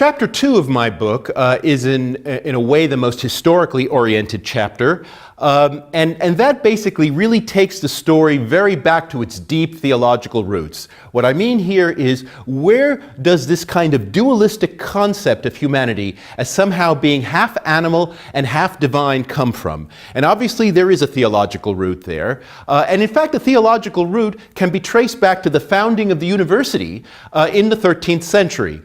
Chapter 2 of my book is in a way the most historically oriented chapter, and that basically really takes the story very back to its deep theological roots. What I mean here is, where does this kind of dualistic concept of humanity as somehow being half animal and half divine come from? And obviously there is a theological root there, and in fact the theological root can be traced back to the founding of the university in the 13th century.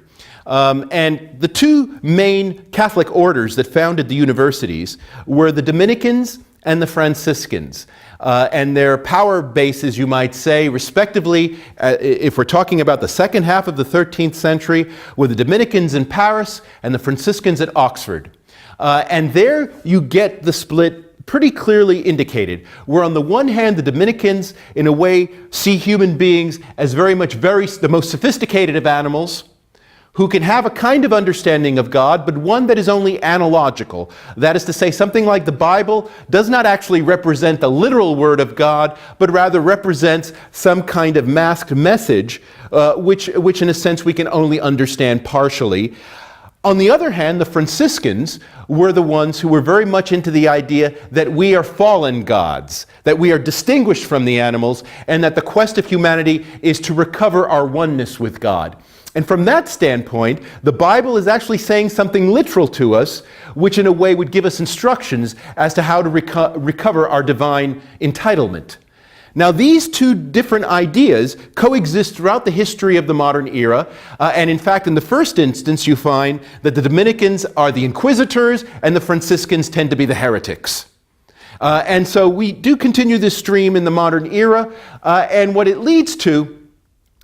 And the two main Catholic orders that founded the universities were the Dominicans and the Franciscans. And their power bases, you might say, respectively, if we're talking about the second half of the 13th century, were the Dominicans in Paris and the Franciscans at Oxford. And there you get the split pretty clearly indicated, where on the one hand the Dominicans in a way see human beings as very much the most sophisticated of animals, who can have a kind of understanding of God, but one that is only analogical. That is to say, something like the Bible does not actually represent the literal word of God, but rather represents some kind of masked message, which in a sense we can only understand partially. On the other hand, the Franciscans were the ones who were very much into the idea that we are fallen gods, that we are distinguished from the animals, and that the quest of humanity is to recover our oneness with God. And from that standpoint, the Bible is actually saying something literal to us, which in a way would give us instructions as to how to recover our divine entitlement. Now, these two different ideas coexist throughout the history of the modern era, and in fact, in the first instance, you find that the Dominicans are the inquisitors and the Franciscans tend to be the heretics. And so we do continue this stream in the modern era, and what it leads to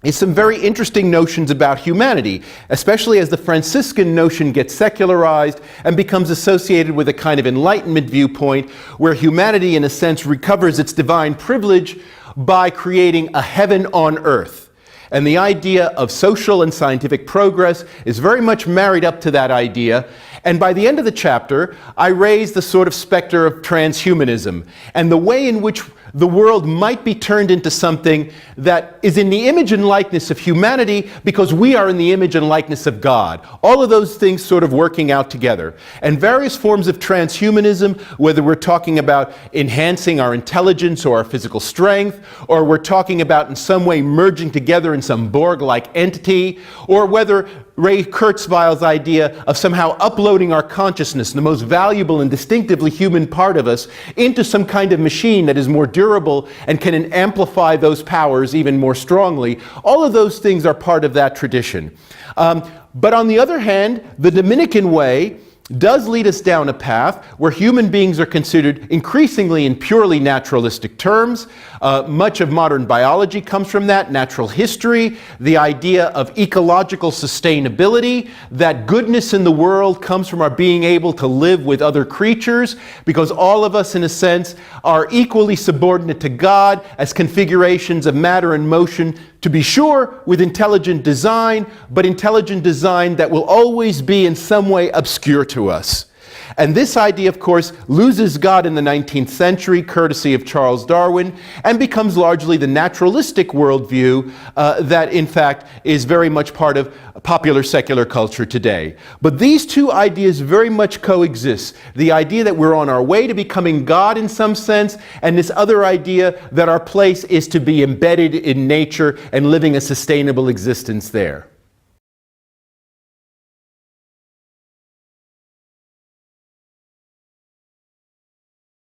is some very interesting notions about humanity, especially as the Franciscan notion gets secularized and becomes associated with a kind of Enlightenment viewpoint where humanity, in a sense, recovers its divine privilege by creating a heaven on earth. And the idea of social and scientific progress is very much married up to that idea. And by the end of the chapter, I raise the sort of specter of transhumanism and the way in which the world might be turned into something that is in the image and likeness of humanity because we are in the image and likeness of God. All of those things sort of working out together. And various forms of transhumanism, whether we're talking about enhancing our intelligence or our physical strength, or we're talking about in some way merging together in some Borg-like entity, or whether Ray Kurzweil's idea of somehow uploading our consciousness, the most valuable and distinctively human part of us, into some kind of machine that is more durable and can amplify those powers even more strongly. All of those things are part of that tradition. But on the other hand, the Dominican way does lead us down a path where human beings are considered increasingly in purely naturalistic terms. Much of modern biology comes from that, natural history, the idea of ecological sustainability, that goodness in the world comes from our being able to live with other creatures, because all of us, in a sense, are equally subordinate to God as configurations of matter and motion, to be sure, with intelligent design, but intelligent design that will always be in some way obscure to us. And this idea, of course, loses God in the 19th century, courtesy of Charles Darwin, and becomes largely the naturalistic worldview that, in fact, is very much part of popular secular culture today. But these two ideas very much coexist. The idea that we're on our way to becoming God in some sense, and this other idea that our place is to be embedded in nature and living a sustainable existence there.